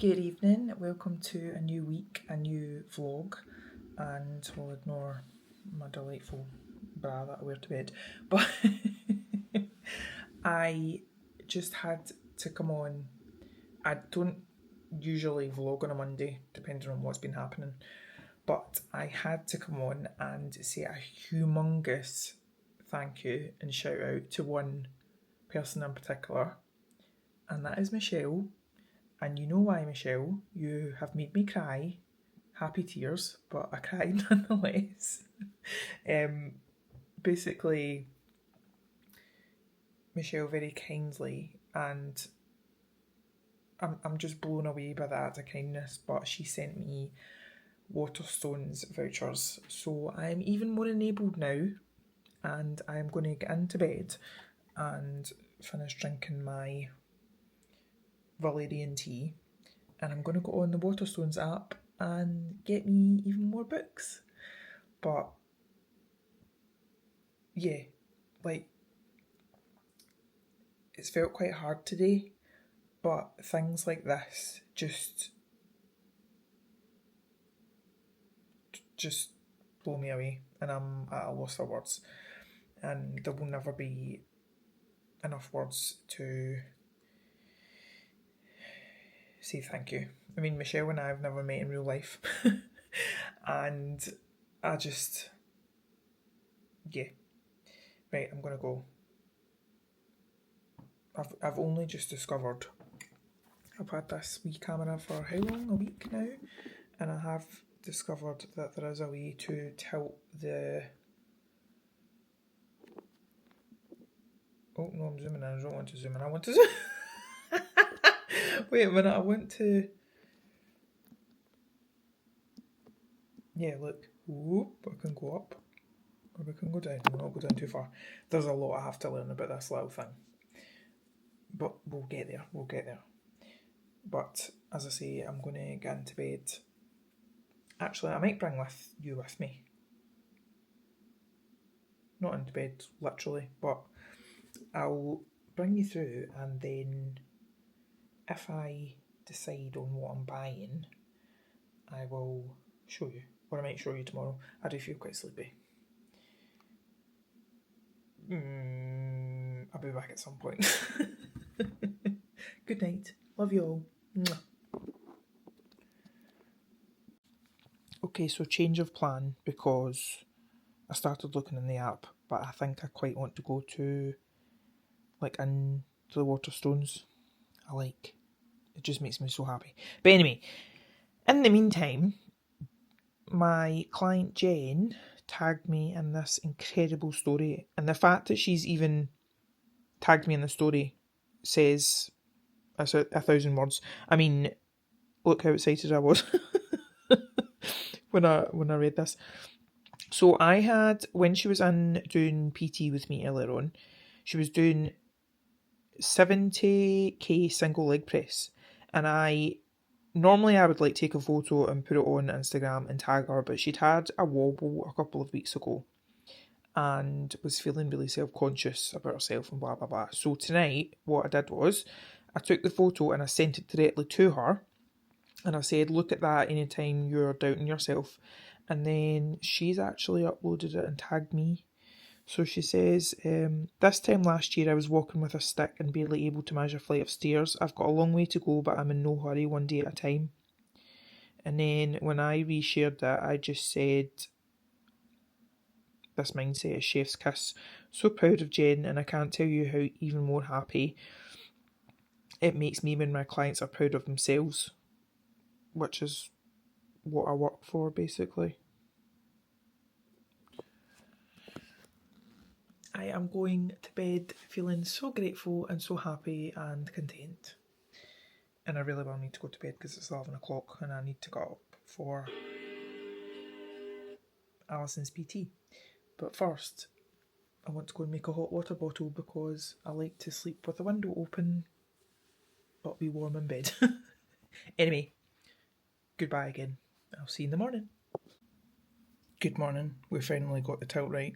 Good evening, welcome to a new week, a new vlog, and we'll ignore my delightful bra that I wear to bed, but I just had to come on. I don't usually vlog on a Monday, depending on what's been happening, but I had to come on and say a humongous thank you and shout out to one person in particular, and that is Michelle. And you know why, Michelle? You have made me cry. Happy tears, but I cried nonetheless. Basically, Michelle very kindly, and I'm just blown away by that of kindness, but she sent me Waterstones vouchers. So I'm even more enabled now, and I'm going to get into bed and finish drinking my Valerian tea, and I'm going to go on the Waterstones app and get me even more books. But yeah, like, it's felt quite hard today, but things like this just blow me away, and I'm at a loss for words, and there will never be enough words to say thank you. I mean, Michelle and I have never met in real life, and I just, yeah. Right, I'm gonna go. I've only just discovered I've had this wee camera for how long? A week now, and I have discovered that there is a way to tilt the. Oh no, I'm zooming in. I don't want to zoom in. I want to zoom. Wait a minute. I want to. Yeah, look. Whoop! I can go up, or we can go down. We'll not go down too far. There's a lot I have to learn about this little thing, but we'll get there. We'll get there. But as I say, I'm going to get into bed. Actually, I might bring you with me. Not into bed, literally, but I'll bring you through, and then if I decide on what I'm buying, I will show you, or I might show you tomorrow. I do feel quite sleepy. I'll be back at some point. Good night. Love you all. Mwah. Okay, so change of plan, because I started looking in the app, but I think I quite want to go to, like, into the Waterstones. It just makes me so happy. But anyway, in the meantime, my client Jen tagged me in this incredible story, and the fact that she's even tagged me in the story says that's 1,000 words. I mean, look how excited I was when I read this. So I had, when she was in doing PT with me earlier on, she was doing 70k single leg press, and normally I would take a photo and put it on Instagram and tag her, but she'd had a wobble a couple of weeks ago and was feeling really self-conscious about herself and blah blah blah. So tonight what I did was I took the photo and I sent it directly to her, and I said, look at that anytime you're doubting yourself. And then she's actually uploaded it and tagged me. So she says, this time last year I was walking with a stick and barely able to manage a flight of stairs. I've got a long way to go, but I'm in no hurry, one day at a time. And then when I reshared that, I just said, this mindset is chef's kiss. So proud of Jen, and I can't tell you how even more happy it makes me when my clients are proud of themselves, which is what I work for, basically. I am going to bed feeling so grateful and so happy and content. And I really will need to go to bed because it's 11 o'clock and I need to get up for Alison's PT. But first, I want to go and make a hot water bottle because I like to sleep with the window open but be warm in bed. Anyway, goodbye again. I'll see you in the morning. Good morning. We finally got the tilt right.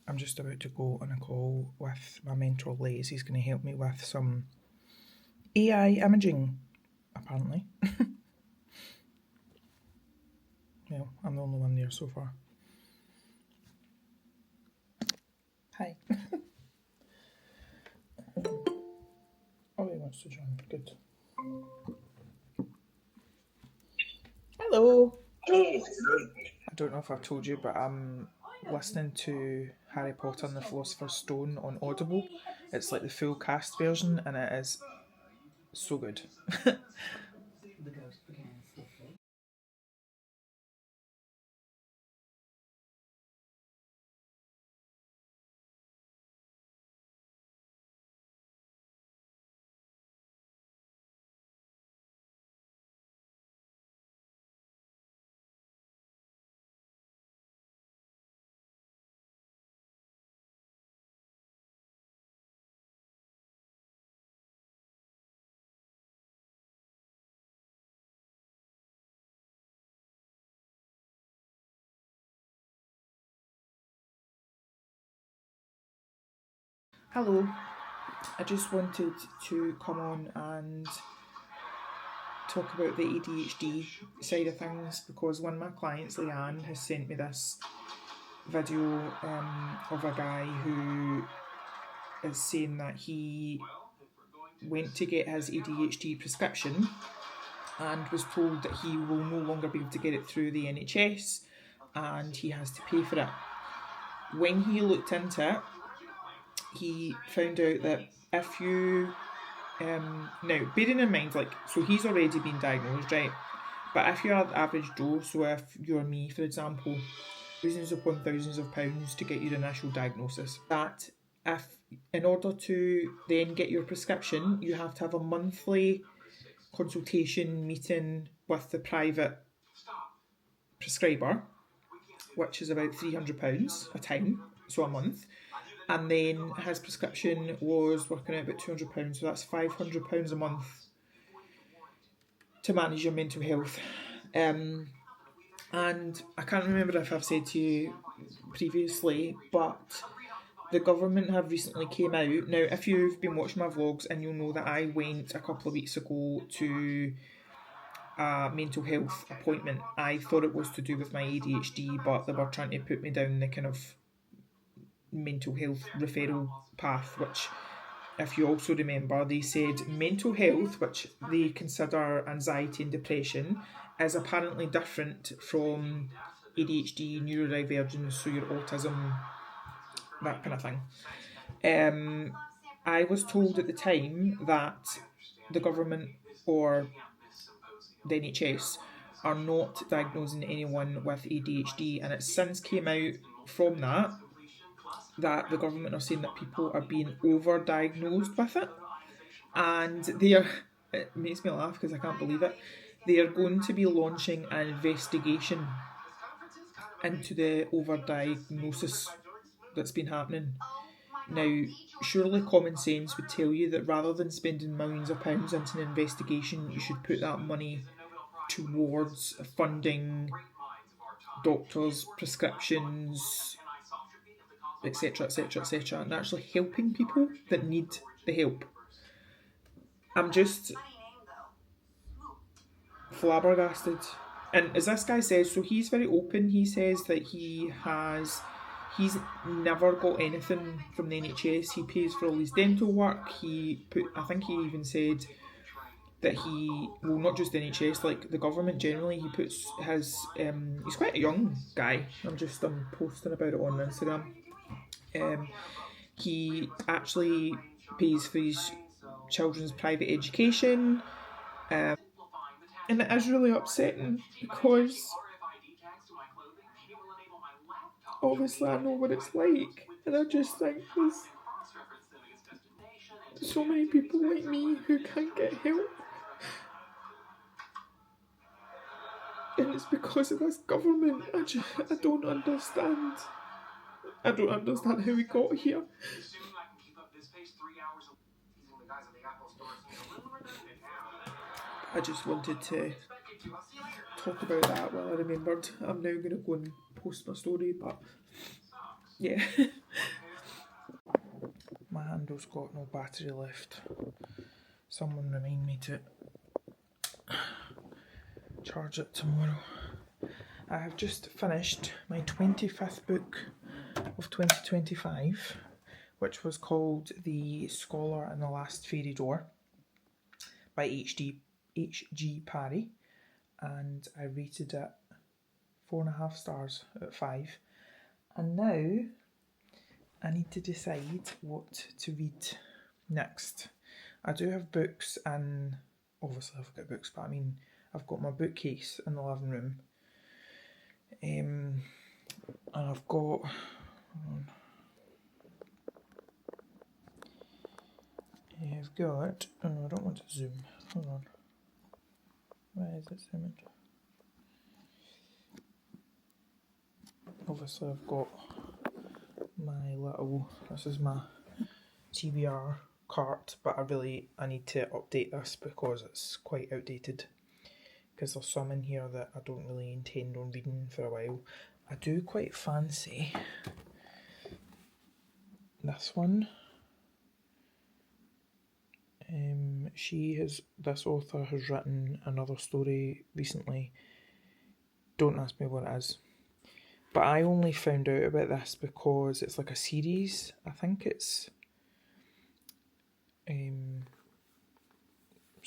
I'm just about to go on a call with my mentor Les. He's going to help me with some AI imaging, apparently. here so far. Hi. Oh, he wants to join. Good. Hello. I don't know if I've told you, but I'm listening to Harry Potter and the Philosopher's Stone on Audible. It's like the full cast version, and it is so good. Hello. I just wanted to come on and talk about the ADHD side of things, because one of my clients, Leanne, has sent me this video of a guy who is saying that he went to get his ADHD prescription and was told that he will no longer be able to get it through the NHS and he has to pay for it. When he looked into it, he found out that if you now, bearing in mind, like, so he's already been diagnosed, right? But if you're the average Joe, so if you're me, for example, thousands upon thousands of pounds to get your initial diagnosis. That if, in order to then get your prescription, you have to have a monthly consultation meeting with the private prescriber, which is about £300 a time, so a month. And then his prescription was working out about £200, so that's £500 a month to manage your mental health. And I can't remember if I've said to you previously, but the government have recently came out. Now, if you've been watching my vlogs, and you'll know that I went a couple of weeks ago to a mental health appointment. I thought it was to do with my ADHD, but they were trying to put me down the kind of mental health referral path, which, if you also remember, they said mental health, which they consider anxiety and depression, is apparently different from ADHD, neurodivergence, so your autism, that kind of thing. I was told at the time that the government or the NHS are not diagnosing anyone with ADHD, and it since came out from that the government are saying that people are being over-diagnosed with it, and it makes me laugh because I can't believe it, they are going to be launching an investigation into the over-diagnosis that's been happening. Now, surely common sense would tell you that rather than spending millions of pounds into an investigation, you should put that money towards funding doctors' prescriptions, etc., etc., etc., and actually helping people that need the help. I'm just flabbergasted. And as this guy says, so he's very open. He says that he's never got anything from the NHS. He pays for all his dental work. I think he even said that not just the NHS, like the government generally, he puts his, he's quite a young guy. I'm posting about it on Instagram. He actually pays for his children's private education. And it is really upsetting because obviously I know what it's like, and I just think there's so many people like me who can't get help, and it's because of this government. I don't understand. I don't understand how we got here. I just wanted to talk about that while I remembered. I'm now going to go and post my story, but yeah. My handle's got no battery left. Someone remind me to charge it tomorrow. I have just finished my 25th book of 2025, which was called The Scholar and the Last Fairy Door by H.G. Parry, and I rated it 4.5 stars out of 5. And now I need to decide what to read next. I do have books, and obviously I've got books, but I mean I've got my bookcase in the living room, and I've got oh, I don't want to zoom, hold on, why is it zooming? Obviously I've got my little, this is my TBR cart, but I need to update this because it's quite outdated, because there's some in here that I don't really intend on reading for a while. I do quite fancy this one. This author has written another story recently. Don't ask me what it is. But I only found out about this because it's like a series. I think it's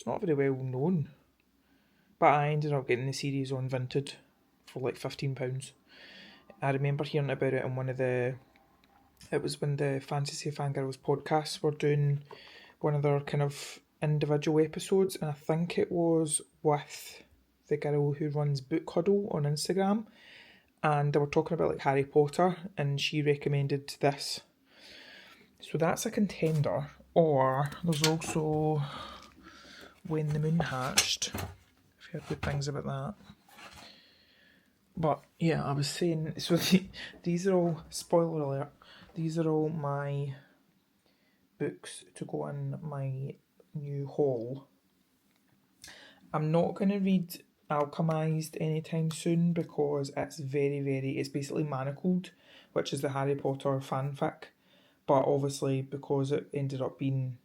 not very well known. But I ended up getting the series on Vinted for like £15. I remember hearing about it on it was when the Fantasy Fangirls podcasts were doing one of their kind of individual episodes, and I think it was with the girl who runs Book Huddle on Instagram, and they were talking about like Harry Potter, and she recommended this. So that's a contender. Or there's also When the Moon Hatched. I've heard good things about that. But yeah, I was saying, so these are all, spoiler alert, these are all my books to go in my new haul. I'm not going to read Alchemized anytime soon because it's it's basically Manacled, which is the Harry Potter fanfic. But obviously, because it ended up being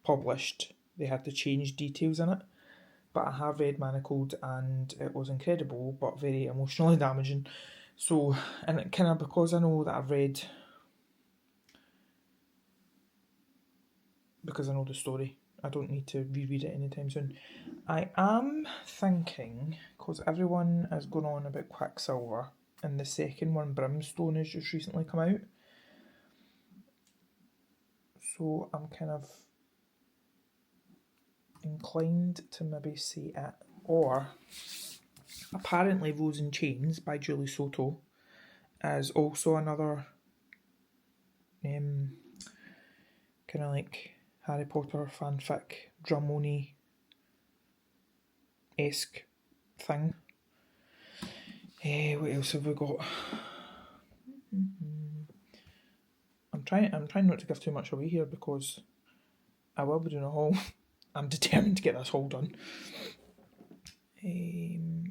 published, they had to change details in it. But I have read Manacled and it was incredible, but very emotionally damaging. So, and it kind of, because I know that because I know the story, I don't need to reread it anytime soon. I am thinking, because everyone has gone on about Quicksilver, and the second one, Brimstone, has just recently come out. So I'm kind of inclined to maybe see it. Or apparently Rose in Chains by Julie Soto is also another kind of like Harry Potter fanfic, Dramoni-esque thing. What else have we got? I'm trying not to give too much away here because I will be doing a haul. I'm determined to get this haul done.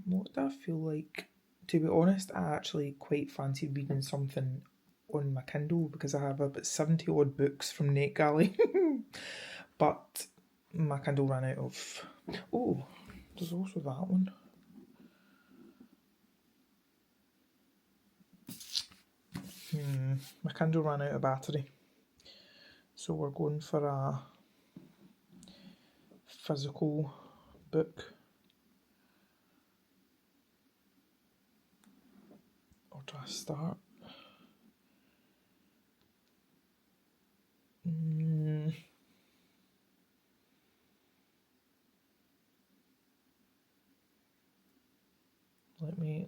What do I feel like? To be honest, I actually quite fancy reading something on my Kindle because I have about 70 odd books from NetGalley. But my Kindle ran out of... Oh, there's also that one. My Kindle ran out of battery. So we're going for a physical book. Or do I start?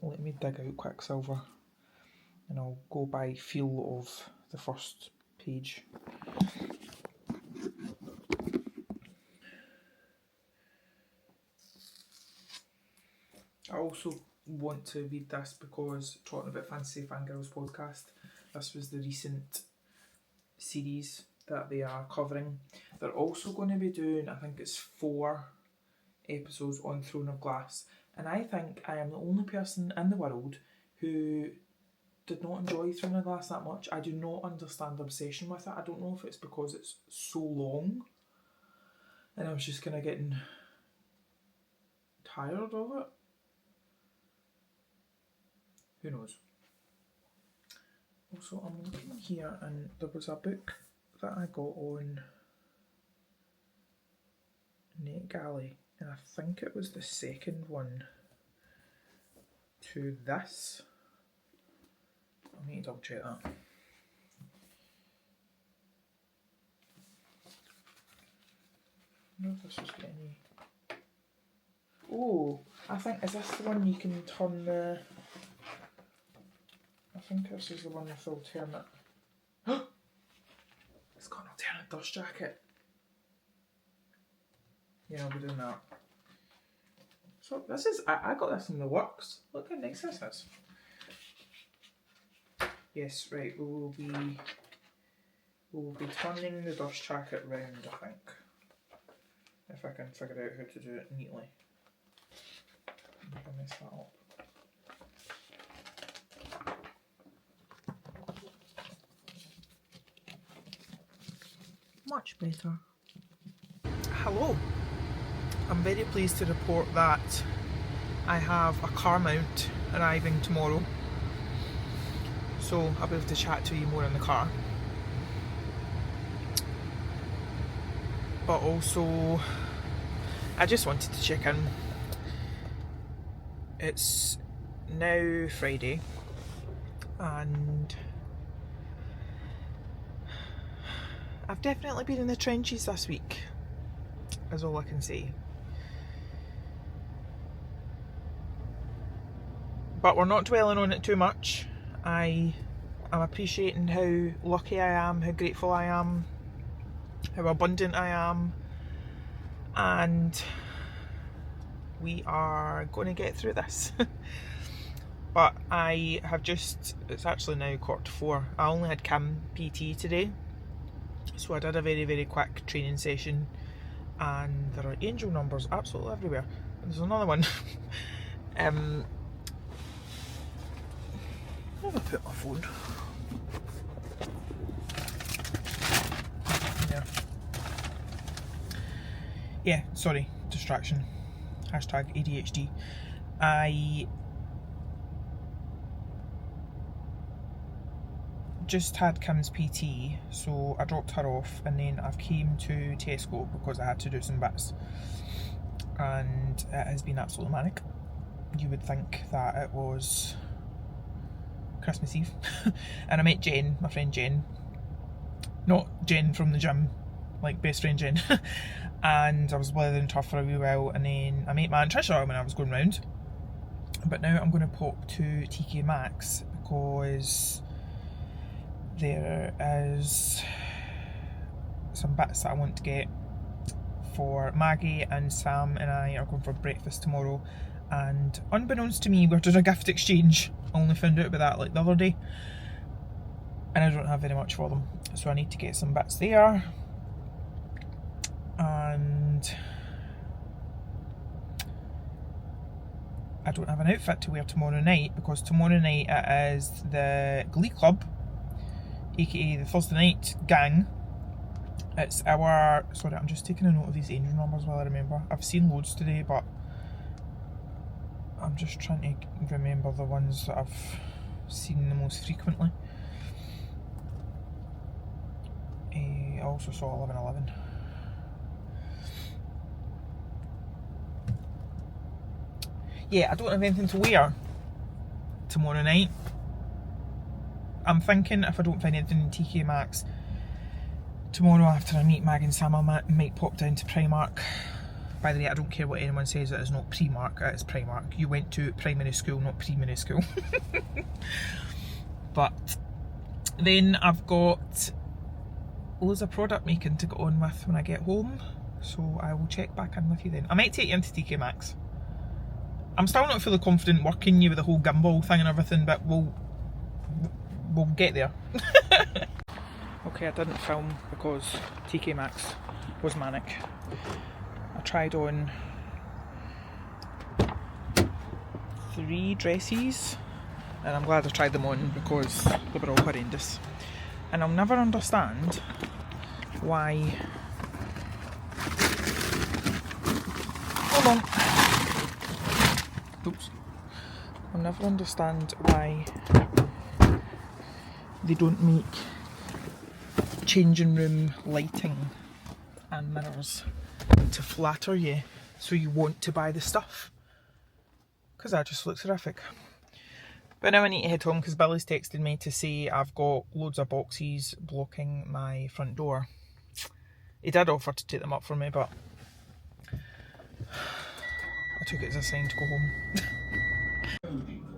Let me dig out Quicksilver and I'll go by feel of the first page. I also want to read this because, talking about Fantasy Fangirls podcast, this was the recent series that they are covering. They're also going to be doing, I think it's 4 episodes on Throne of Glass, and I think I am the only person in the world who did not enjoy Throne of Glass that much. I do not understand the obsession with it. I don't know if it's because it's so long and I was just kind of getting tired of it. Who knows? Also, I'm looking here and there was a book that I got on NetGalley, and I think it was the second one to this. I need to double check that. I don't know if this was any. Oh, I think, is this the one you can turn the. I think this is the one with the alternate. It's got an alternate dust jacket. Yeah, I'll be doing that. So this is, I got this in the works. Look how nice this is. Yes, right, we will be turning the dust jacket round, I think. If I can figure out how to do it neatly. I'm gonna mess that up. Much better. Hello. I'm very pleased to report that I have a car mount arriving tomorrow. So I'll be able to chat to you more in the car. But also, I just wanted to check in. It's now Friday and I've definitely been in the trenches this week, is all I can say. But we're not dwelling on it too much. I am appreciating how lucky I am, how grateful I am, how abundant I am, and we are going to get through this. But I have just, it's actually now 4:15. I only had Kim PT today, so I did a very, very quick training session, and there are angel numbers absolutely everywhere. There's another one. Where have I put my phone? There. Yeah, sorry, distraction. Hashtag ADHD. I just had Kim's PT, so I dropped her off and then I've came to Tesco because I had to do some bits. And it has been absolutely manic. You would think that it was Christmas Eve. And I met Jen, my friend Jen. Not Jen from the gym, like best friend Jen. And I was blithering to her for a wee while, and then I met my Aunt Trisha when I was going round. But now I'm going to pop to TK Maxx because there is some bits that I want to get for Maggie, and Sam and I are going for breakfast tomorrow, and unbeknownst to me we're doing a gift exchange. I only found out about that like the other day, and I don't have very much for them, so I need to get some bits there. And I don't have an outfit to wear tomorrow night because tomorrow night it is the Glee Club, aka the Thursday night gang. It's our, sorry, I'm just taking a note of these angel numbers while I remember. I've seen loads today, but I'm just trying to remember the ones that I've seen the most frequently. I also saw 1111. Yeah, I don't have anything to wear tomorrow night. I'm thinking if I don't find anything in TK Maxx, tomorrow after I meet Mag and Sam, I might pop down to Primark. By the way, I don't care what anyone says, it is not Primark, it is Primark. You went to primary school, not primary school. But then I've got loads of product making to get on with when I get home, so I will check back in with you then. I might take you into TK Maxx. I'm still not fully confident working you with the whole gimbal thing and everything, but we'll get there. Okay, I didn't film because TK Maxx was manic. I tried on 3 dresses, and I'm glad I tried them on because they were all horrendous. And I'll never understand why. Hold on. Oops. I'll never understand why they don't make changing room lighting and mirrors to flatter you so you want to buy the stuff, because that just looks horrific. But now I need to head home because Billy's texted me to say I've got loads of boxes blocking my front door. He did offer to take them up for me, but I took it as a sign to go home.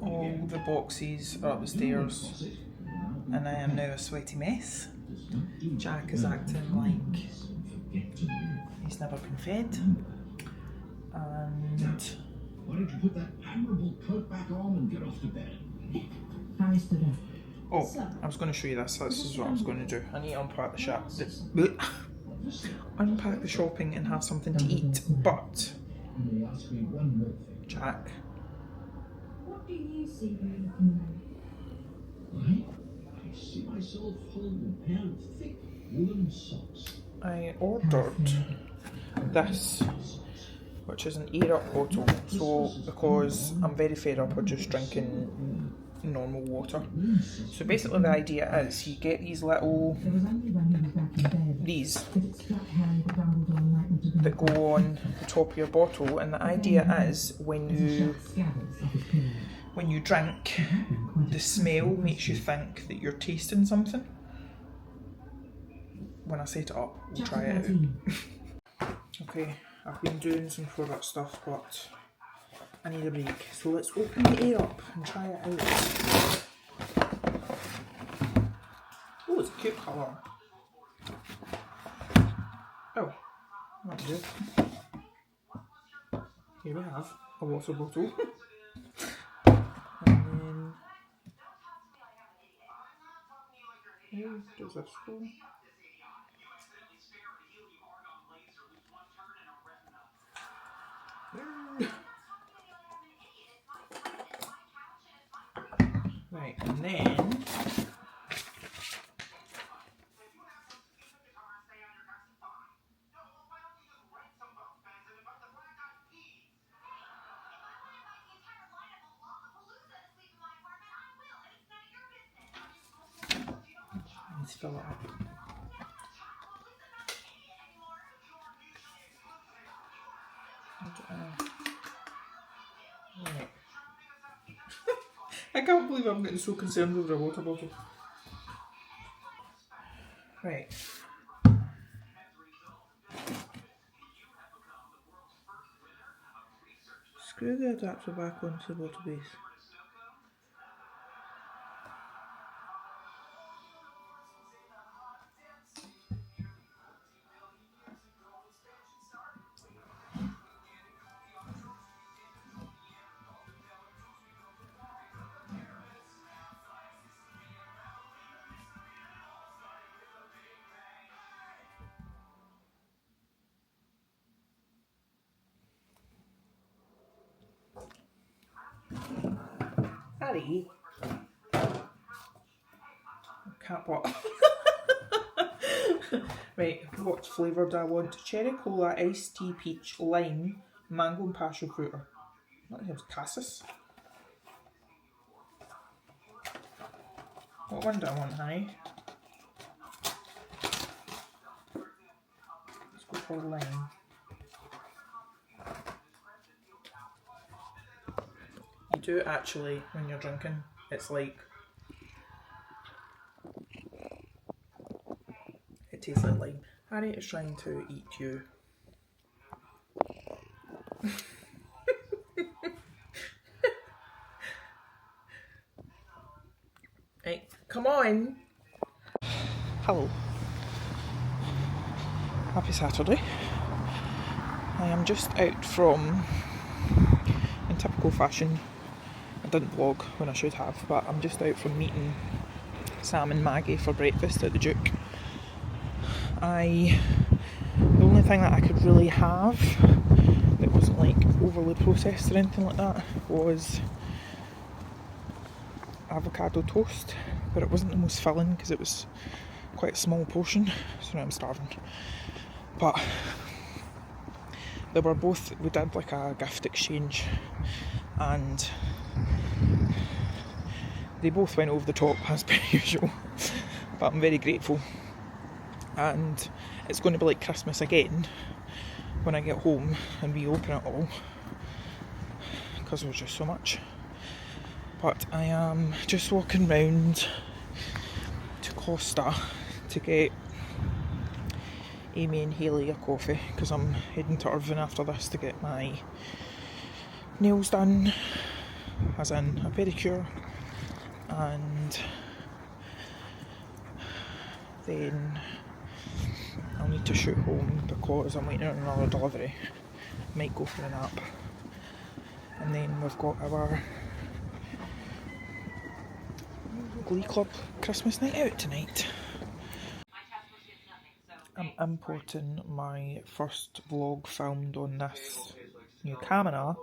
All the boxes are up the stairs and I am now a sweaty mess. Jack is acting like he's never been fed, and why don't you put that admirable coat back on and get off to bed? Oh, I was going to show you this. This is what I was going to do. I need to unpack unpack the shopping and have something to eat. But Jack, what do you see I see myself holding a pair of thick woolen socks. I ordered this, which is an air up bottle. So because I'm very fed up of just drinking normal water, so basically the idea is you get these little that go on the top of your bottle, and the idea is when you drink, the smell makes you think that you're tasting something. When I set it up, we'll try it out. Okay, I've been doing some product stuff, but I need a break. So let's open the air up and try it out. Oh, it's a cute colour. Oh, that's good. Here we have a water bottle. And then, where does this go? Right, and then let's fill it up. Right. I can't believe I'm getting so concerned over a water bottle. Right. Screw the adapter back onto the bottle base. Harry? Can't what? Right, what flavour do I want? Cherry cola, iced tea, peach, lime, mango and passion fruit. That seems cassis. What one do I want, honey? Let's go for lime. You do actually, when you're drinking, it's like, it tastes like lime. Harriet is trying to eat you. Right, come on. Hello. Happy Saturday. I am just out from, in typical fashion, I didn't vlog when I should have, but I'm just out from meeting Sam and Maggie for breakfast at the Duke. The only thing that I could really have that wasn't like overly processed or anything like that was avocado toast, but it wasn't the most filling because it was quite a small portion, so now I'm starving. But they were both, we did like a gift exchange, and they both went over the top as per usual, but I'm very grateful. And it's going to be like Christmas again when I get home and reopen it all, because there was just so much. But I am just walking round to Costa to get Amy and Hayley a coffee, because I'm heading to Irvine after this to get my nails done, as in a pedicure, and then I'll need to shoot home because I'm waiting on another delivery. Might go for a nap, and then we've got our Glee Club Christmas night out tonight. I'm importing my first vlog filmed on this new camera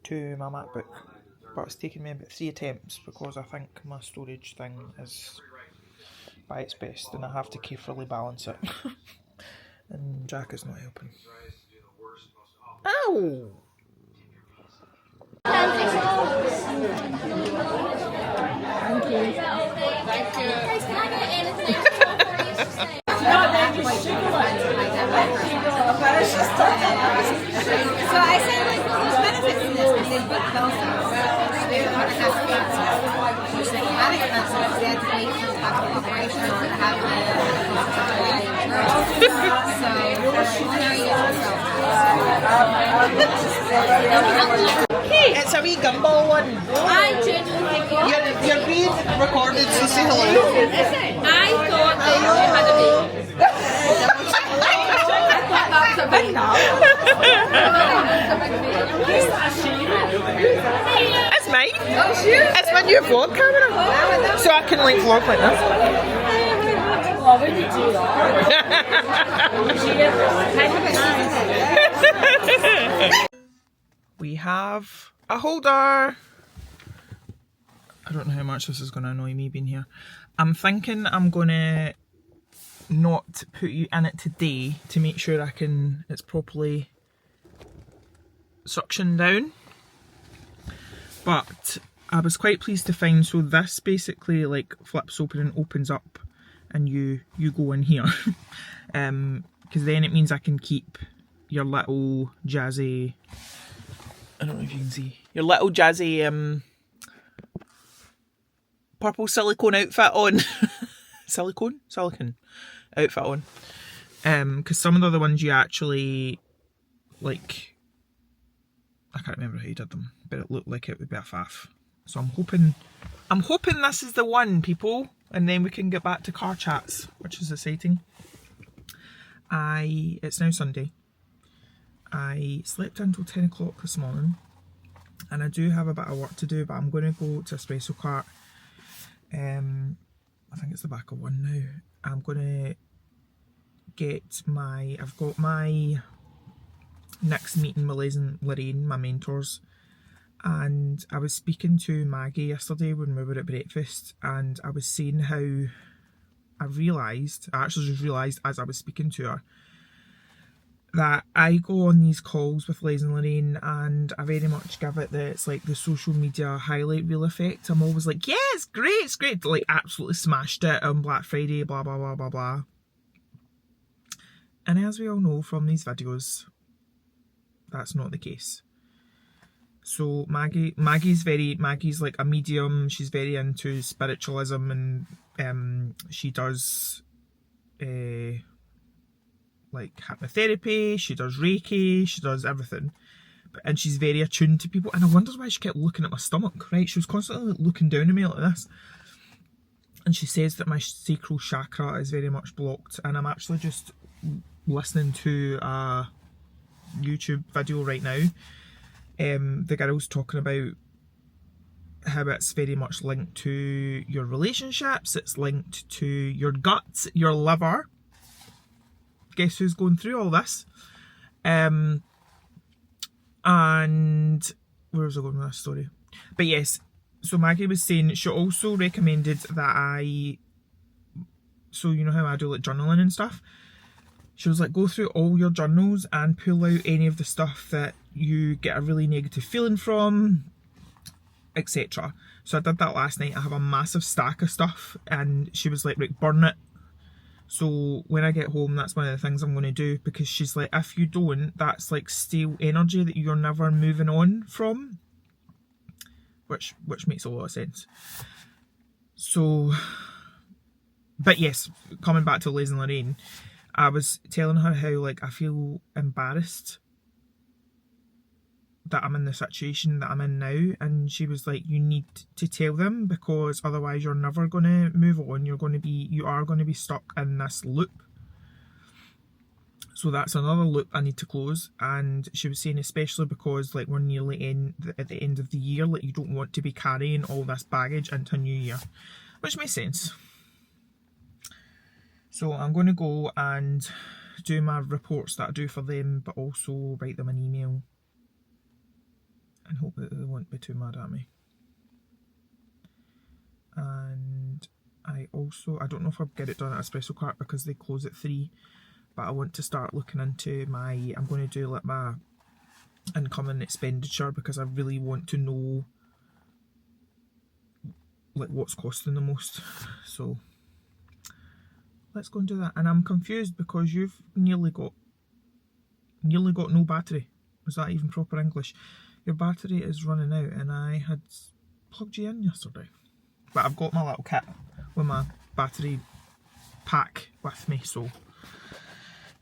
to my MacBook, but it's taken me about 3 attempts because I think my storage thing is by its best and I have to carefully balance it. And Jack is not helping. Ow! Thank you. Thank you. Guys, can I get anything for you to say? So I said, like, there's benefits in this because they book themselves. They don't want to have to use the management, so it's the education, have the operations, and have the It's a wee gumball one. I genuinely thought You're being recorded, so say hello. I thought that you had a baby. I thought that was a big It's mine. It's my new vlog camera. So I can like vlog like this. Well, when did you do that? We have a holder. I don't know how much this is going to annoy me being here. I'm thinking I'm going to not put you in it today to make sure it's properly suctioned down. But I was quite pleased to find, so this basically like flips open and opens up and you go in here. Because then it means I can keep your little jazzy, I don't know if you can see, your little jazzy purple silicone outfit on. Silicone outfit on. Because some of the other ones you actually, like, I can't remember how you did them, but it looked like it would be a faff. So I'm hoping this is the one, people, and then we can get back to car chats, which is exciting. It's now Sunday. I slept until 10 o'clock this morning, and I do have a bit of work to do, but I'm going to go to Espresso Cart. I think it's the back of one now. I'm going to I've got my next meeting with Liz and Lorraine, my mentors, and I was speaking to Maggie yesterday when we were at breakfast, and I was saying how I actually just realised as I was speaking to her, that I go on these calls with Liz and Lorraine and I very much give it it's like the social media highlight reel effect. I'm always like, yeah, it's great, like absolutely smashed it on Black Friday, blah blah blah blah blah. And as we all know from these videos, that's not the case. So Maggie's like a medium. She's very into spiritualism, and she does like hypnotherapy, she does Reiki, she does everything. And she's very attuned to people. And I wondered why she kept looking at my stomach, right? She was constantly looking down at me like this. And she says that my sacral chakra is very much blocked. And I'm actually just listening to a YouTube video right now. The girl's talking about how it's very much linked to your relationships, it's linked to your gut, your liver. Guess who's going through all this? And where was I going with this story? But yes, so Maggie was saying she also recommended that so you know how I do like journaling and stuff? She was like, go through all your journals and pull out any of the stuff that you get a really negative feeling from. etc. So I did that last night. I have a massive stack of stuff, and she was like, right, burn it. So when I get home, that's one of the things I'm going to do, because she's like, if you don't, that's like stale energy that you're never moving on from, which makes a lot of sense. So, but yes, coming back to Liz and Lorraine, I was telling her how like I feel embarrassed that I'm in the situation that I'm in now, and she was like, you need to tell them, because otherwise you're never going to move on. You are going to be stuck in this loop. So that's another loop I need to close. And she was saying, especially because like we're nearly at the end of the year, like you don't want to be carrying all this baggage into New Year, which makes sense. So I'm going to go and do my reports that I do for them, but also write them an email and hope that they won't be too mad at me. And I don't know if I'll get it done at Espresso Cart because they close at 3, but I want to start looking into I'm going to do like my income and expenditure, because I really want to know like what's costing the most. So let's go and do that. And I'm confused because you've nearly got no battery. Was that even proper English? Your battery is running out, and I had plugged you in yesterday. But I've got my little kit with my battery pack with me, so.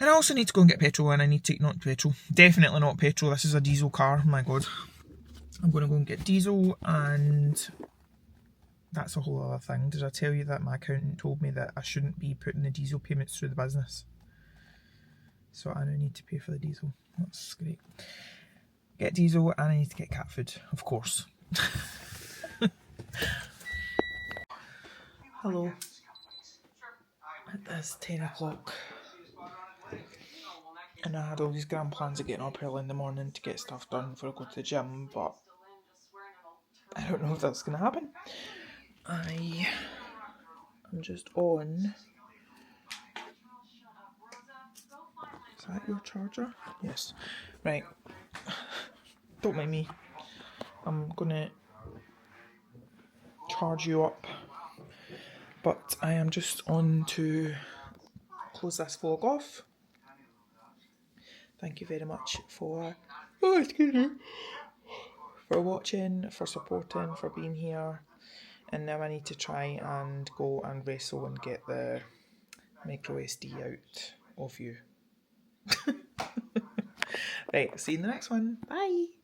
And I also need to go and get petrol, and I need to not petrol. Definitely not petrol. This is a diesel car, my god. I'm going to go and get diesel, and that's a whole other thing. Did I tell you that my accountant told me that I shouldn't be putting the diesel payments through the business? So I now need to pay for the diesel. That's great. Get diesel, and I need to get cat food, of course. Hello. It is 10 o'clock. And I had all these grand plans of getting up early in the morning to get stuff done before I go to the gym, but I don't know if that's going to happen. I'm just on. Is that your charger? Yes. Right. Don't mind me. I'm going to charge you up. But I am just on to close this vlog off. Thank you very much for watching, for supporting, for being here. And now I need to try and go and wrestle and get the micro SD out of you. Right, see you in the next one. Bye.